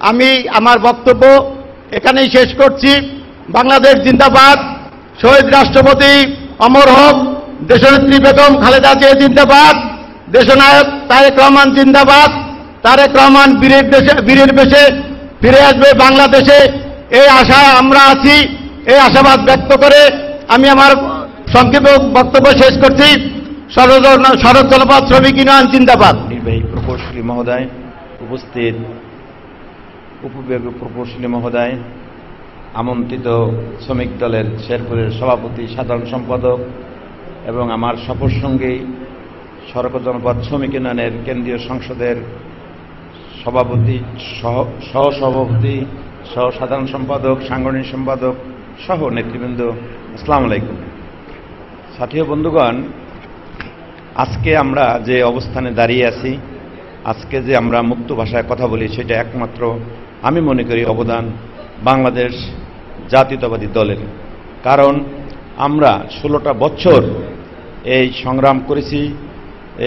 আমি আমার বক্তব্য এখানেই শেষ করছি। বাংলাদেশ জিন্দাবাদ, শহীদ রাষ্ট্রপতি অমর হোক, দেশনেত্রী বেগম খালেদা জিয়া জিন্দাবাদ, দেশনায়ক তারেক রহমান জিন্দাবাদ। তারেক রহমান বীরের বেশে ফিরে আসবে বাংলাদেশে, এই আশায় আমরা আছি। এই আশাবাদ ব্যক্ত করে আমি আমার সংক্ষিপ্ত বক্তব্য শেষ করছি। সড়ক জনপদ শ্রমিক ইউনিয়ন জিন্দাবাদ। নির্বাহী প্রকৌশলী মহোদয়, উপস্থিত উপবিভাগীয় প্রকৌশলী মহোদয়, আমন্ত্রিত শ্রমিক দলের শেরপুরের সভাপতি, সাধারণ সম্পাদক এবং আমার সফরসঙ্গী সড়ক জনপদ শ্রমিক ইউনিয়নের কেন্দ্রীয় সংসদের সভাপতি, সহসভাপতি, সহ সাধারণ সম্পাদক, সাংগঠনিক সম্পাদক সহ নেতৃবৃন্দ, আসসালামু আলাইকুম। সাথী বন্ধুগণ, আজকে আমরা যে অবস্থানে দাঁড়িয়ে আছি, আজকে যে আমরা মুক্ত ভাষায় কথা বলি, সেটা একমাত্র আমি মনে করি অবদান বাংলাদেশ জাতীয়তাবাদী দলের। কারণ আমরা 16টা বছর এই সংগ্রাম করেছি,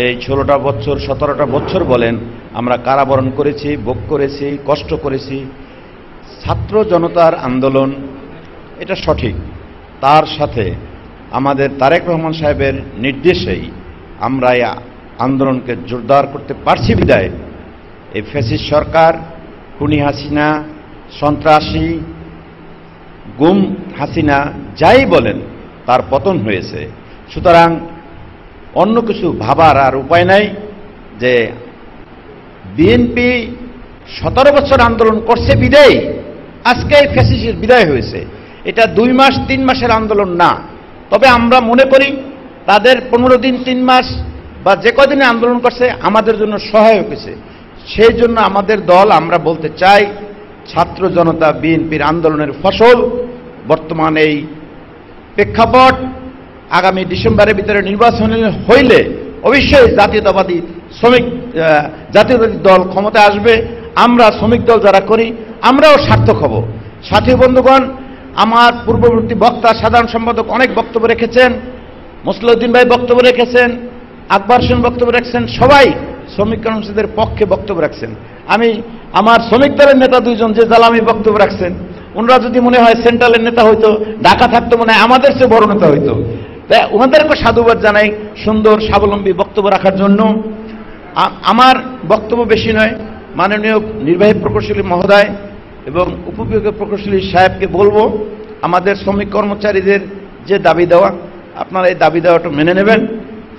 এই 16টা বছর 17টা বছর বলেন আমরা কারাবরণ করেছি, ভোগ করেছি, কষ্ট করেছি। ছাত্র জনতার আন্দোলন এটা সঠিক, তার সাথে আমাদের তারেক রহমান সাহেবের নির্দেশেই আমরা এই আন্দোলনকে জোরদার করতে পারছি বিদায় এই ফ্যাসিস্ট সরকার, খুনি হাসিনা, সন্ত্রাসী, গুম হাসিনা যাই বলেন তার পতন হয়েছে। সুতরাং অন্য কিছু ভাবার আর উপায় নাই যে বিএনপি 17 বছর আন্দোলন করছে বিদায় আজকে এই ফ্যাসিস্টের বিদায় হয়েছে। এটা 2 মাস 3 মাসের আন্দোলন না। তবে আমরা মনে করি তাদের 15 দিন 3 মাস বা যে কদিনে আন্দোলন করছে আমাদের জন্য সহায়ক হয়েছে। সেই জন্য আমাদের দল, আমরা বলতে চাই, ছাত্র জনতা বিএনপির আন্দোলনের ফসল বর্তমান এই প্রেক্ষাপট আগামী ডিসেম্বরের ভিতরে নির্বাচন হইলে অবশ্যই জাতীয়তাবাদী দল ক্ষমতায় আসবে। আমরা শ্রমিক দল যারা করি আমরাও সার্থক হব। সাথী বন্ধুগণ, আমার পূর্ববর্তী বক্তা সাধারণ সম্পাদক অনেক বক্তব্য রেখেছেন, মুসলিউদ্দিন ভাই বক্তব্য রেখেছেন, আকবর হোসেন বক্তব্য রেখেছেন, সবাই শ্রমিক কর্মচারীদের পক্ষে বক্তব্য রাখছেন। আমি আমার শ্রমিক দলের নেতা 2 জন যে জ্বালামি বক্তব্য রাখছেন, ওনারা যদি মনে হয় সেন্ট্রালের নেতা হইতো, ঢাকা থাকতো, মনে হয় আমাদের চেয়ে বড় নেতা হইতো। তাই ওনাদেরকে সাধুবাদ জানাই সুন্দর স্বাবলম্বী বক্তব্য রাখার জন্য। আমার বক্তব্য বেশি নয়, মাননীয় নির্বাহী প্রকৌশলী মহোদয় এবং উপবিভাগীয় প্রকৌশলী সাহেবকে বলবো, আমাদের শ্রমিক কর্মচারীদের যে দাবি দেওয়া, আপনারা এই দাবি দেওয়াটা মেনে নেবেন।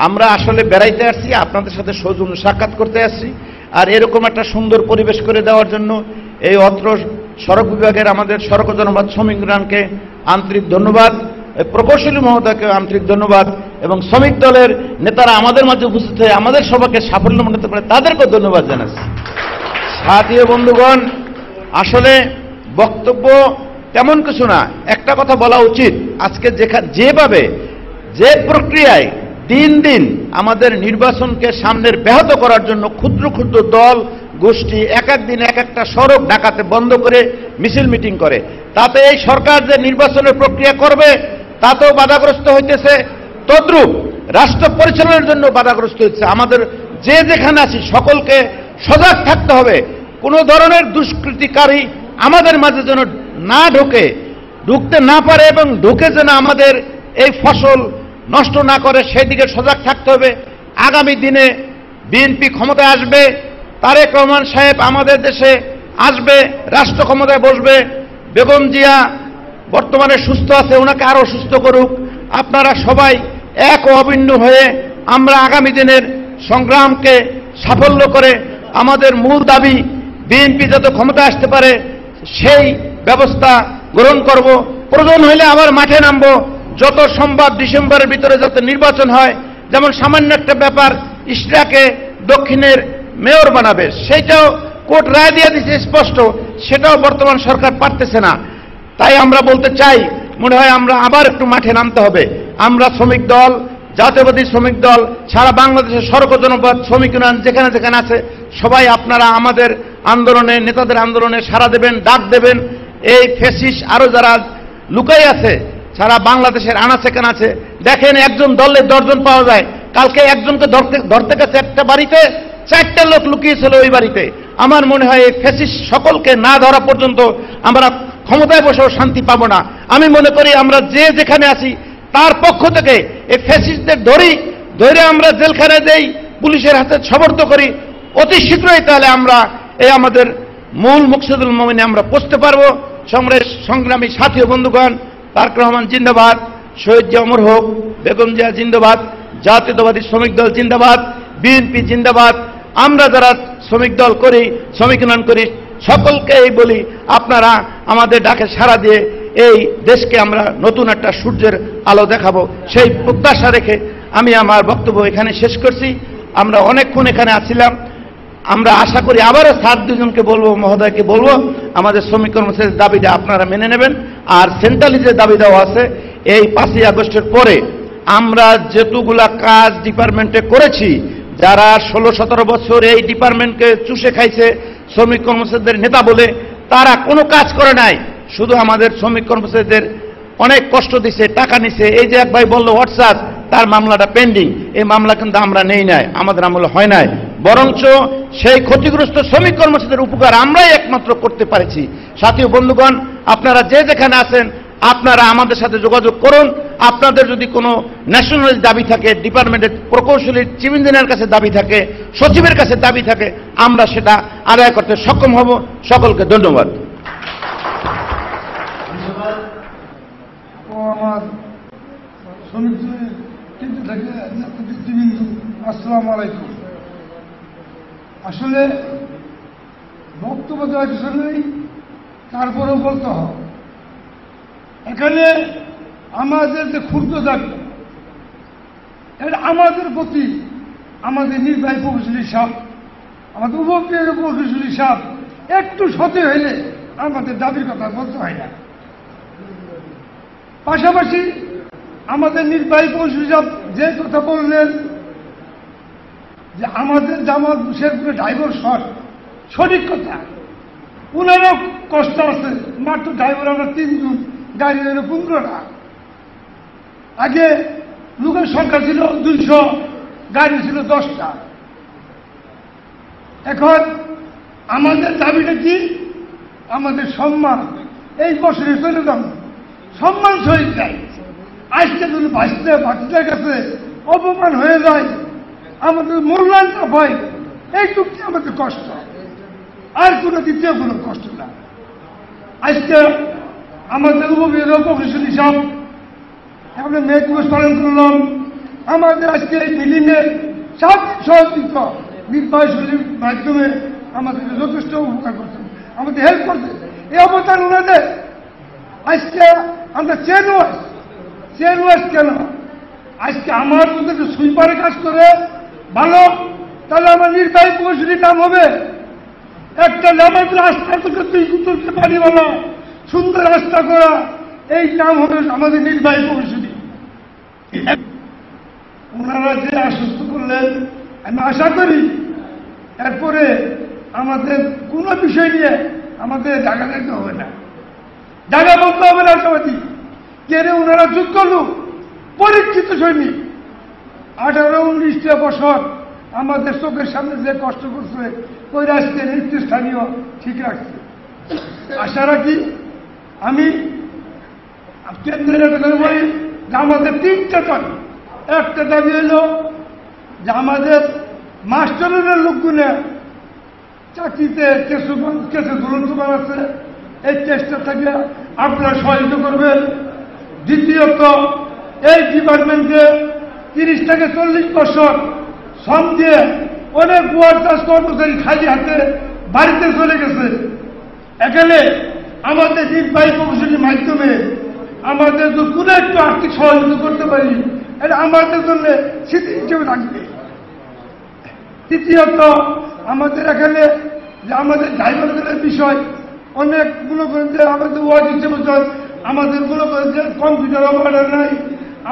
আমরা আসলে বেড়াইতে আসছি, আপনাদের সাথে সৌজন্য সাক্ষাৎ করতে আসছি, আর এরকম একটা সুন্দর পরিবেশ করে দেওয়ার জন্য এই অত্র সড়ক বিভাগের আমাদের সড়ক জনপদ শ্রমিক ইউনিয়নকে আন্তরিক ধন্যবাদ, প্রকৌশলী মহোদয়কে আন্তরিক ধন্যবাদ, এবং শ্রমিক দলের নেতারা আমাদের মাঝে উপস্থিত হয়ে আমাদের সবাইকে সাফল্যমণ্ডিত করে তাদেরকেও ধন্যবাদ জানাচ্ছি। সাথী বন্ধুগণ, আসলে বক্তব্য তেমন কিছু না, একটা কথা বলা উচিত। আজকে যেভাবে যে প্রক্রিয়ায় দিন দিন আমাদের নির্বাচনকে সামনের ব্যাহত করার জন্য ক্ষুদ্র ক্ষুদ্র দল গোষ্ঠী এক এক দিন এক একটা সড়ক ডাকাতে বন্ধ করে মিছিল মিটিং করে, তাতে এই সরকার যে নির্বাচনের প্রক্রিয়া করবে তাতেও বাধাগ্রস্ত হইতেছে, তদ্রূপ রাষ্ট্র পরিচালনার জন্য বাধাগ্রস্ত হচ্ছে। আমাদের যে যেখানে আছি সকলকে সজাগ থাকতে হবে, কোনো ধরনের দুষ্কৃতিকারী আমাদের মাঝে যেন না ঢুকতে না পারে, এবং ঢুকে যেন আমাদের এই ফসল নষ্ট না করে সেই দিকে সজাগ থাকতে হবে। আগামী দিনে বিএনপি ক্ষমতায় আসবে, তারেক রহমান সাহেব আমাদের দেশে আসবে, রাষ্ট্র ক্ষমতায় বসবে। বেগম জিয়া বর্তমানে সুস্থ আছে, ওনাকে আরো সুস্থ করুক। আপনারা সবাই এক ও অভিন্ন হয়ে আমরা আগামী দিনের সংগ্রামকে সাফল্য করে আমাদের মূল দাবি বিএনপি যাতে ক্ষমতায় আসতে পারে সেই ব্যবস্থা গ্রহণ করব। প্রয়োজন হলে আবার মাঠে নামবো, যত সম্ভব ডিসেম্বরের ভিতরে যাতে নির্বাচন হয়। যেমন সামান্য একটা ব্যাপার, ইশরাকে দক্ষিণের মেয়র বানাবে, সেইটাও কোর্ট রায় দিয়ে দিয়েছে স্পষ্ট, সেটাও বর্তমান সরকার পারতেছে না। তাই আমরা বলতে চাই, মনে হয় আমরা আবার একটু মাঠে নামতে হবে। আমরা শ্রমিক দল, জাতীয়বাদী শ্রমিক দল, সারা বাংলাদেশের সড়ক জনপদ শ্রমিক ইউনিয়ন যেখানে যেখানে আছে সবাই আপনারা আমাদের আন্দোলনে, নেতাদের আন্দোলনে সাড়া দেবেন, ডাক দেবেন। এই ফ্যাসিস্ট আরো যারা লুকাই আছে সারা বাংলাদেশের আনাচে কানাচে, দেখেন একজন দলে 10 জন পাওয়া যায়। কালকে একজনকে ধরতে গেছে একটা বাড়িতে, 4টা লোক লুকিয়েছিল ওই বাড়িতে। আমার মনে হয় এই ফ্যাসিস্ট সকলকে না ধরা পর্যন্ত আমরা ক্ষমতায় বসেও শান্তি পাবো না। আমি মনে করি আমরা যে যেখানে আছি তার পক্ষ থেকে এই ফ্যাসিস্টদের ধরে আমরা জেলখানায় দেই, পুলিশের হাতে সমর্থ করি, অতি শীঘ্রই তাহলে আমরা এই আমাদের মূল মুকসুদুল মুমিনে আমরা পৌঁছতে পারবো। সংগ্রামী সাথী ও বন্ধুগণ, তারেক রহমান জিন্দাবাদ, শহীদ জিয়া অমর হোক, বেগম জিয়া জিন্দাবাদ, জাতীয়তাবাদী শ্রমিক দল জিন্দাবাদ, বিএনপি জিন্দাবাদ। আমরা যারা শ্রমিক দল করি, শ্রমিক ইউনিয়ন করি, সকলকে এই বলি, আপনারা আমাদের ডাকে সাড়া দিয়ে এই দেশকে আমরা নতুন একটা সূর্যের আলো দেখাবো, সেই প্রত্যাশা রেখে আমি আমার বক্তব্য এখানে শেষ করছি। আমরা অনেকক্ষণ এখানে আছিলাম, আমরা আশা করি আবারও স্যার দুজনকে বলবো, মহোদয়কে বলবো, আমাদের শ্রমিক কর্মচারীর দাবিটা আপনারা মেনে নেবেন। আর সেন্ট্রালি যে দাবি দেওয়া আছে, এই 5ই আগস্টের পরে আমরা যেটুকুলা কাজ ডিপার্টমেন্টে করেছি, যারা 16-17 বছর এই ডিপার্টমেন্টকে চুষে খাইছে শ্রমিক কর্মচারীদের নেতা বলে, তারা কোনো কাজ করে নাই, শুধু আমাদের শ্রমিক কর্মচারীদের অনেক কষ্ট দিছে, টাকা নিছে। এই যে এক ভাই বললো হোয়াটসঅ্যাপ, তার মামলাটা পেন্ডিং, এই মামলা কিন্তু আমরা নেই নাই, আমাদের আমলে হয় নাই, বরঞ্চ সেই ক্ষতিগ্রস্ত শ্রমিক কর্মচারীদের উপকার আমরাই একমাত্র করতে পারছি। সাথী বন্ধুগণ, আপনারা যে যেখানে আছেন, আপনারা আমাদের সাথে যোগাযোগ করুন। আপনাদের যদি কোনো ন্যাশনাল দাবি থাকে, ডিপার্টমেন্টের প্রকৌশলী চিফ ইঞ্জিনিয়ারের কাছে দাবি থাকে, সচিবের কাছে দাবি থাকে, আমরা সেটা আদায় করতে সক্ষম হব। সকলকে ধন্যবাদ। আমার শ্রমিক কিন্তু থেকে নেতৃবৃন্দু, আসসালামু আলাইকুম। আসলে বক্তব্য দেওয়ার কিছু নেই, তারপরেও বলতে হবে, এখানে আমাদের যে ক্ষুদ্র দাবি, এটা আমাদের প্রতি আমাদের নির্বাহী প্রকৌশলী সাহেব, আমাদের উপক্রিয় প্রকৌশলী সাহেব একটু সচেতন হইলে আমাদের দাবির কথা বলতে হয় না। পাশাপাশি আমাদের নির্বাহী প্রকৌশলী সাহেব যে কথা বললেন যে আমাদের জামাত শেরপুরে ড্রাইভার শর্ট, সঠিক কথা, ওনারও কষ্ট আছে। মাত্র ড্রাইভার আমরা 3 জন, গাড়ি হলো 15টা। আগে লোকের সংখ্যা ছিল 200, গাড়ি ছিল 10টা। এখন আমাদের দাবিটা কি? আমাদের সম্মান এই বছরে চলে যান, সম্মান সহিত যায়। আজকে যদি বাচ্চাদের কাছে অপমান হয়ে যায়, আমাদের মূল্যায়নটা পাই, এইটুকু আমাদের কষ্ট, আর কোনো দ্বিতীয় কোনো কষ্ট না। আজকে আমাদের উপবিভাগীয় প্রকৌশলী সাহেব আমরা মে দিবস পালন করলাম। আমাদের আজকে এই মিলিংয়ে সার্বিক সহযোগিতা নির্বাহী মাধ্যমে আমাদের যথেষ্ট উপকার করছেন, আমাদের হেল্প করছে। এই অবদান ওনাদের। আজকে আমরা চেন ওয়াশ কেন? আজকে আমার যদি সুইপারে কাজ করে ভালো, তাহলে আমার নির্বাহী প্রকৌশলীর নাম হবে। একটা নামের রাস্তা থেকে তুলতে পারি বলা, সুন্দর রাস্তা করা, এই নাম হবে আমাদের নির্বাহী প্রকৌশলী। ওনারা যে আশ্বস্ত করলেন, আমি আশা করি এরপরে আমাদের কোনো বিষয় নিয়ে আমাদের জায়গা দিতে হবে না, জায়গা বলতে হবে না। আশাবাদী কেন ওনারা যোগ্য লোক, পরীক্ষিত সৈনিক, 18-19টা বছর আমাদের চোখের সামনে যে কষ্ট করছে, ওই রাষ্ট্রের নেতৃস্থানীয় ঠিক রাখছে। আশা রাখি আমি কেন্দ্রের বলি যে আমাদের 3টা দাবি। একটা দাবি হল যে আমাদের মাস্টারের লোকগুলো চাকরিতে কেসে দুরন্ত আছে, এই চেষ্টা থেকে আপনারা সহযোগিতা করবেন। দ্বিতীয়ত, এই ডিপার্টমেন্টে 30 থেকে 40 বছর শ্রম দিয়ে অনেক ওয়ার্কার্স কর্মচারী খালি হাতে বাড়িতে চলে গেছে। এখানে আমাদের নির্বাহী প্রকৌশলীর মাধ্যমে আমাদের যদি কোনো একটু আর্থিক সহযোগিতা করতে পারি, এটা আমাদের জন্য স্মৃতি হিসেবে থাকবে। তৃতীয়ত, আমাদের এখানে যে আমাদের ড্রাইভারদের বিষয় অনেক মনে করেন যে আমাদের ওয়ার্ড হিসেবে আমাদের মনে করেন যে কম্পিউটার অপারেটর নাই,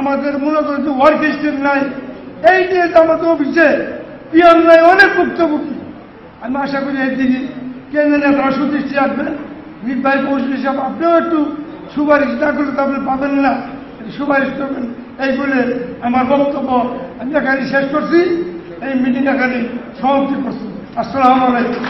আমাদের মনে করেন যে ওয়ার্ক স্টেট নাই, এই নিয়ে যে আমাদের অফিসে পিয়ন নাই, অনেক ভুক্তভোগী। আমি আশা করি এই দিকে কেন্দ্রের নেতারা সুদৃষ্টি রাখবেন। নির্বাহী প্রকৌশলী সাহেব আপনিও একটু সুপারিশ না করলে তো আপনি পাবেন না, সুপারিশ করবেন। এই বলে আমার বক্তব্য আমি এখানে শেষ করছি, এই মিটিং এখানে সমাপ্তি করছি। আসসালামু আলাইকুম।